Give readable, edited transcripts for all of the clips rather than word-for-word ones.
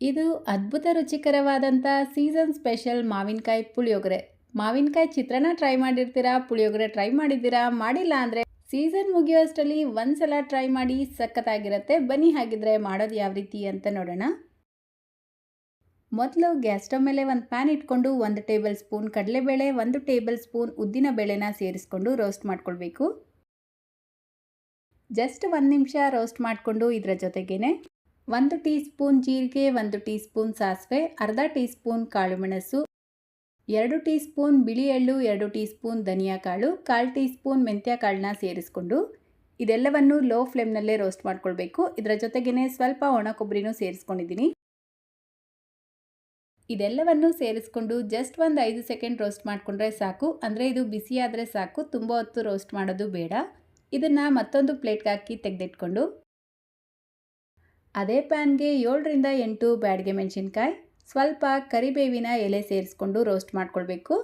ಇದು ಅದ್ಭುತ ರುಚಿಕರವಾದಂಥ season special ಮಾವಿನಕಾಯಿ ಪುಳಿಯೋಗರೆ. ಮಾವಿನಕಾಯಿ ಚಿತ್ರಾನ್ನ ಟ್ರೈ ಮಾಡಿರ್ತೀರಾ, ಪುಳಿಯೋಗರೆ ಟ್ರೈ ಮಾಡಿದ್ದೀರಾ? ಮಾಡಿಲ್ಲ ಅಂದರೆ ಸೀಸನ್ ಮುಗಿಯೋಷ್ಟರಲ್ಲಿ ಒಂದ್ಸಲ ಟ್ರೈ ಮಾಡಿ, ಸಖತ್ತಾಗಿರುತ್ತೆ. ಬನ್ನಿ ಹಾಗಿದ್ರೆ ಮಾಡೋದು ಯಾವ ರೀತಿ ಅಂತ ನೋಡೋಣ. ಮೊದಲು ಗ್ಯಾಸ್ ಸ್ಟವ್ ಮೇಲೆ ಒಂದು ಪ್ಯಾನ್ ಇಟ್ಕೊಂಡು 1 ಟೇಬಲ್ ಸ್ಪೂನ್ ಕಡಲೆಬೇಳೆ, 1 ಟೇಬಲ್ ಸ್ಪೂನ್ ಉದ್ದಿನ ಬೇಳೆನ ಸೇರಿಸ್ಕೊಂಡು ರೋಸ್ಟ್ ಮಾಡ್ಕೊಳ್ಬೇಕು. ಜಸ್ಟ್ 1 ನಿಮಿಷ ರೋಸ್ಟ್ ಮಾಡಿಕೊಂಡು ಇದರ ಜೊತೆಗೇನೆ 1 ಟೀ ಸ್ಪೂನ್ ಜೀರಿಗೆ, 1 ಟೀ ಸ್ಪೂನ್ ಸಾಸಿವೆ, ಅರ್ಧ ಟೀ ಸ್ಪೂನ್ ಕಾಳುಮೆಣಸು, 2 ಟೀ ಸ್ಪೂನ್ ಬಿಳಿ ಎಳ್ಳು, 2 ಟೀ ಸ್ಪೂನ್ ಧನಿಯಾ ಕಾಳು, 1/4 ಟೀ ಸ್ಪೂನ್ ಮೆಂತ್ಯ ಕಾಳನ್ನ ಸೇರಿಸ್ಕೊಂಡು ಇದೆಲ್ಲವನ್ನು ಲೋ ಫ್ಲೇಮ್ನಲ್ಲೇ ರೋಸ್ಟ್ ಮಾಡ್ಕೊಳ್ಬೇಕು. ಇದರ ಜೊತೆಗೇನೆ ಸ್ವಲ್ಪ ಒಣ ಕೊಬ್ಬರಿನೂ ಸೇರಿಸ್ಕೊಂಡಿದ್ದೀನಿ. ಇದೆಲ್ಲವನ್ನು ಸೇರಿಸ್ಕೊಂಡು ಜಸ್ಟ್ ಒಂದು 5 ಸೆಕೆಂಡ್ ರೋಸ್ಟ್ ಮಾಡಿಕೊಂಡ್ರೆ ಸಾಕು. ಅಂದರೆ ಇದು ಬಿಸಿಯಾದರೆ ಸಾಕು, ತುಂಬ ಹೊತ್ತು ರೋಸ್ಟ್ ಮಾಡೋದು ಬೇಡ. ಇದನ್ನು ಮತ್ತೊಂದು ಪ್ಲೇಟ್ಗೆ ಹಾಕಿ ತೆಗೆದಿಟ್ಕೊಂಡು ಅದೇ ಪ್ಯಾನ್ಗೆ 7ರಿಂದ 8 ಬ್ಯಾಡಗೆ ಮೆಣಸಿನ್ಕಾಯಿ, ಸ್ವಲ್ಪ ಕರಿಬೇವಿನ ಎಲೆ ಸೇರಿಸ್ಕೊಂಡು ರೋಸ್ಟ್ ಮಾಡ್ಕೊಳ್ಬೇಕು.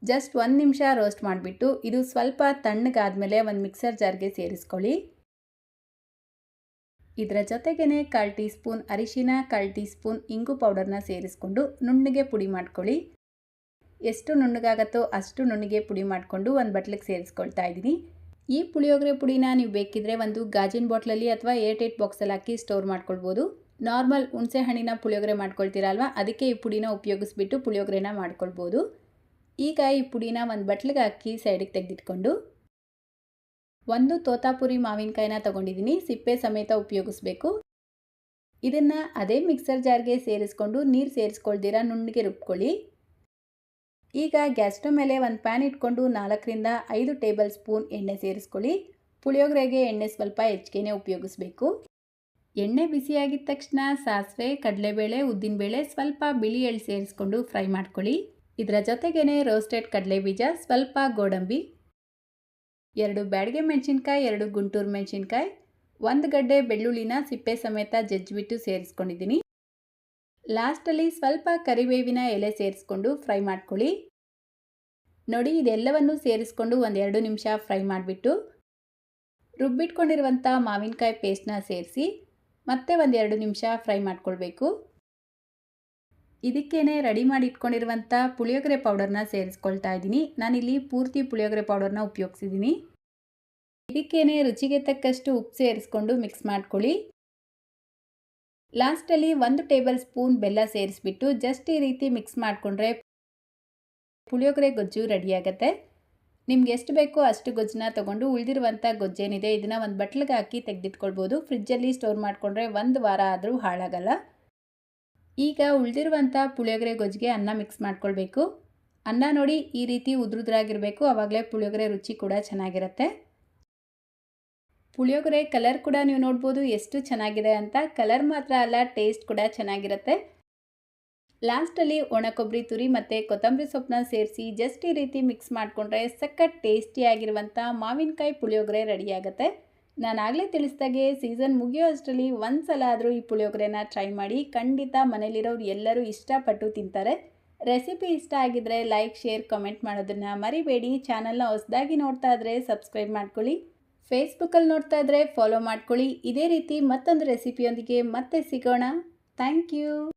ಜಸ್ಟ್ 1 ನಿಮಿಷ ರೋಸ್ಟ್ ಮಾಡಿಬಿಟ್ಟು ಇದು ಸ್ವಲ್ಪ ತಣ್ಣಗಾದ್ಮೇಲೆ ಒಂದು ಮಿಕ್ಸರ್ ಜಾರ್ಗೆ ಸೇರಿಸ್ಕೊಳ್ಳಿ. ಇದರ ಜೊತೆಗೇ 1/4 ಟೀ ಸ್ಪೂನ್ ಅರಿಶಿನ, 1/4 ಟೀ ಸ್ಪೂನ್ ಇಂಗು ಪೌಡರ್ನ ಸೇರಿಸ್ಕೊಂಡು ನುಣ್ಣಗೆ ಪುಡಿ ಮಾಡ್ಕೊಳ್ಳಿ. ಎಷ್ಟು ನುಣ್ಣಗಾಗತ್ತೋ ಅಷ್ಟು ನುಣ್ಣಗೆ ಪುಡಿ ಮಾಡಿಕೊಂಡು ಒಂದು ಬಟ್ಲಿಗೆ ಸೇರಿಸ್ಕೊಳ್ತಾ ಇದ್ದೀನಿ. ಈ ಪುಳಿಯೋಗರೆ ಪುಡಿನ ನೀವು ಬೇಕಿದ್ರೆ ಒಂದು ಗಾಜಿನ ಬಾಟ್ಲಲ್ಲಿ ಅಥವಾ ಏರ್ಟೈಟ್ ಬಾಕ್ಸಲ್ಲಿ ಹಾಕಿ ಸ್ಟೋರ್ ಮಾಡ್ಕೊಳ್ಬೋದು. ನಾರ್ಮಲ್ ಹುಣಸೆ ಹಣ್ಣಿನ ಪುಳಿಯೋಗರೆ ಮಾಡ್ಕೊಳ್ತೀರಲ್ವ, ಅದಕ್ಕೆ ಈ ಪುಡಿನ ಉಪಯೋಗಿಸ್ಬಿಟ್ಟು ಪುಳಿಯೋಗರೆನ ಮಾಡ್ಕೊಳ್ಬೋದು. ಈಗ ಈ ಪುಡಿನ ಒಂದು ಬಟ್ಲಿಗೆ ಹಾಕಿ ಸೈಡಿಗೆ ತೆಗೆದಿಟ್ಕೊಂಡು ಒಂದು ತೋತಾಪುರಿ ಮಾವಿನಕಾಯಿನ ತೊಗೊಂಡಿದ್ದೀನಿ, ಸಿಪ್ಪೆ ಸಮೇತ ಉಪಯೋಗಿಸ್ಬೇಕು. ಇದನ್ನು ಅದೇ ಮಿಕ್ಸರ್ ಜಾರ್ಗೆ ಸೇರಿಸ್ಕೊಂಡು ನೀರು ಸೇರಿಸ್ಕೊಳ್ದಿರ ನುಣ್ಣಗೆ ರುಬ್ಕೊಳ್ಳಿ. ಈಗ ಗ್ಯಾಸ್ ಸ್ಟವ್ ಮೇಲೆ ಒಂದು ಪ್ಯಾನ್ ಇಟ್ಕೊಂಡು 4ರಿಂದ 5 ಟೇಬಲ್ ಸ್ಪೂನ್ ಎಣ್ಣೆ ಸೇರಿಸ್ಕೊಳ್ಳಿ. ಪುಳಿಯೋಗರೆಗೆ ಎಣ್ಣೆ ಸ್ವಲ್ಪ ಹೆಚ್ಚಿಗೆ ಉಪಯೋಗಿಸ್ಬೇಕು. ಎಣ್ಣೆ ಬಿಸಿಯಾಗಿದ್ದ ತಕ್ಷಣ ಸಾಸಿವೆ, ಕಡಲೆಬೇಳೆ, ಉದ್ದಿನಬೇಳೆ, ಸ್ವಲ್ಪ ಬಿಳಿ ಎಳ್ಳು ಸೇರಿಸ್ಕೊಂಡು ಫ್ರೈ ಮಾಡ್ಕೊಳ್ಳಿ. ಇದರ ಜೊತೆಗೇ ರೋಸ್ಟೆಡ್ ಕಡಲೆ ಬೀಜ, ಸ್ವಲ್ಪ ಗೋಡಂಬಿ, 2 ಬ್ಯಾಡಗೆ ಮೆಣಸಿನ್ಕಾಯಿ, 2 ಗುಂಟೂರು ಮೆಣಸಿನ್ಕಾಯಿ, 1 ಗಡ್ಡೆ ಬೆಳ್ಳುಳ್ಳಿನ ಸಿಪ್ಪೆ ಸಮೇತ ಜಜ್ಜಿಬಿಟ್ಟು ಸೇರಿಸ್ಕೊಂಡಿದ್ದೀನಿ. ಲಾಸ್ಟಲ್ಲಿ ಸ್ವಲ್ಪ ಕರಿಬೇವಿನ ಎಲೆ ಸೇರಿಸ್ಕೊಂಡು ಫ್ರೈ ಮಾಡ್ಕೊಳ್ಳಿ. ನೋಡಿ, ಇದೆಲ್ಲವನ್ನು ಸೇರಿಸ್ಕೊಂಡು ಒಂದು 2 ನಿಮಿಷ ಫ್ರೈ ಮಾಡಿಬಿಟ್ಟು ರುಬ್ಬಿಟ್ಕೊಂಡಿರುವಂಥ ಮಾವಿನಕಾಯಿ ಪೇಸ್ಟ್ನ ಸೇರಿಸಿ ಮತ್ತೆ ಒಂದು 2 ನಿಮಿಷ ಫ್ರೈ ಮಾಡ್ಕೊಳ್ಬೇಕು. ಇದಕ್ಕೇನೆ ರೆಡಿ ಮಾಡಿ ಇಟ್ಕೊಂಡಿರುವಂಥ ಪುಳಿಯೋಗರೆ ಪೌಡರ್ನ ಸೇರಿಸ್ಕೊಳ್ತಾ ಇದ್ದೀನಿ. ನಾನಿಲ್ಲಿ ಪೂರ್ತಿ ಪುಳಿಯೋಗರೆ ಪೌಡರ್ನ ಉಪಯೋಗಿಸಿದ್ದೀನಿ. ಇದಕ್ಕೇನೆ ರುಚಿಗೆ ತಕ್ಕಷ್ಟು ಉಪ್ಪು ಸೇರಿಸ್ಕೊಂಡು ಮಿಕ್ಸ್ ಮಾಡ್ಕೊಳ್ಳಿ. ಲಾಸ್ಟಲ್ಲಿ 1 ಟೇಬಲ್ ಸ್ಪೂನ್ ಬೆಲ್ಲ ಸೇರಿಸ್ಬಿಟ್ಟು ಜಸ್ಟ್ ಈ ರೀತಿ ಮಿಕ್ಸ್ ಮಾಡಿಕೊಂಡ್ರೆ ಪುಳಿಯೋಗರೆ ಗೊಜ್ಜು ರೆಡಿಯಾಗತ್ತೆ. ನಿಮ್ಗೆ ಎಷ್ಟು ಬೇಕೋ ಅಷ್ಟು ಗೊಜ್ಜನ್ನ ತೊಗೊಂಡು ಉಳಿದಿರುವಂಥ ಗೊಜ್ಜೇನಿದೆ ಇದನ್ನು ಒಂದು ಬಟ್ಲಿಗೆ ಹಾಕಿ ತೆಗೆದಿಟ್ಕೊಳ್ಬೋದು. ಫ್ರಿಜ್ಜಲ್ಲಿ ಸ್ಟೋರ್ ಮಾಡಿಕೊಂಡ್ರೆ 1 ವಾರ ಆದರೂ ಹಾಳಾಗಲ್ಲ. ಈಗ ಉಳಿದಿರುವಂಥ ಪುಳಿಯೋಗರೆ ಗೊಜ್ಜಿಗೆ ಅನ್ನ ಮಿಕ್ಸ್ ಮಾಡ್ಕೊಳ್ಬೇಕು. ಅನ್ನ ನೋಡಿ ಈ ರೀತಿ ಉದುರುದ್ರಾಗಿರಬೇಕು, ಆವಾಗಲೇ ಪುಳಿಯೋಗರೆ ರುಚಿ ಕೂಡ ಚೆನ್ನಾಗಿರುತ್ತೆ. ಪುಳಿಯೋಗರೆ ಕಲರ್ ಕೂಡ ನೀವು ನೋಡ್ಬೋದು ಎಷ್ಟು ಚೆನ್ನಾಗಿದೆ ಅಂತ. ಕಲರ್ ಮಾತ್ರ ಅಲ್ಲ, ಟೇಸ್ಟ್ ಕೂಡ ಚೆನ್ನಾಗಿರುತ್ತೆ. ಲಾಸ್ಟಲ್ಲಿ ಒಣ ಕೊಬ್ಬರಿ ತುರಿ ಮತ್ತು ಕೊತ್ತಂಬರಿ ಸೊಪ್ಪನ್ನ ಸೇರಿಸಿ ಜಸ್ಟ್ ಈ ರೀತಿ ಮಿಕ್ಸ್ ಮಾಡಿಕೊಂಡ್ರೆ ಸಖತ್ ಟೇಸ್ಟಿಯಾಗಿರುವಂಥ ಮಾವಿನಕಾಯಿ ಪುಳಿಯೋಗರೆ ರೆಡಿಯಾಗುತ್ತೆ. ನಾನು ಆಗಲೇ ತಿಳಿಸ್ದಾಗೆ ಸೀಸನ್ ಮುಗಿಯೋ ಅಷ್ಟರಲ್ಲಿ ಒಂದು ಸಲ ಆದರೂ ಈ ಪುಳಿಯೋಗರೆನ ಟ್ರೈ ಮಾಡಿ. ಖಂಡಿತ ಮನೇಲಿರೋರು ಎಲ್ಲರೂ ಇಷ್ಟಪಟ್ಟು ತಿಂತಾರೆ. ರೆಸಿಪಿ ಇಷ್ಟ ಆಗಿದ್ದರೆ ಲೈಕ್, ಶೇರ್, ಕಮೆಂಟ್ ಮಾಡೋದನ್ನು ಮರಿಬೇಡಿ. ಚಾನಲ್ನ ಹೊಸದಾಗಿ ನೋಡ್ತಾ ಇದ್ದರೆ ಸಬ್ಸ್ಕ್ರೈಬ್ ಮಾಡ್ಕೊಳ್ಳಿ. ಫೇಸ್ಬುಕ್ಕಲ್ಲಿ ನೋಡ್ತಾ ಇದ್ದರೆ ಫಾಲೋ ಮಾಡ್ಕೊಳ್ಳಿ. ಇದೇ ರೀತಿ ಮತ್ತೊಂದು ರೆಸಿಪಿಯೊಂದಿಗೆ ಮತ್ತೆ ಸಿಗೋಣ. Thank you.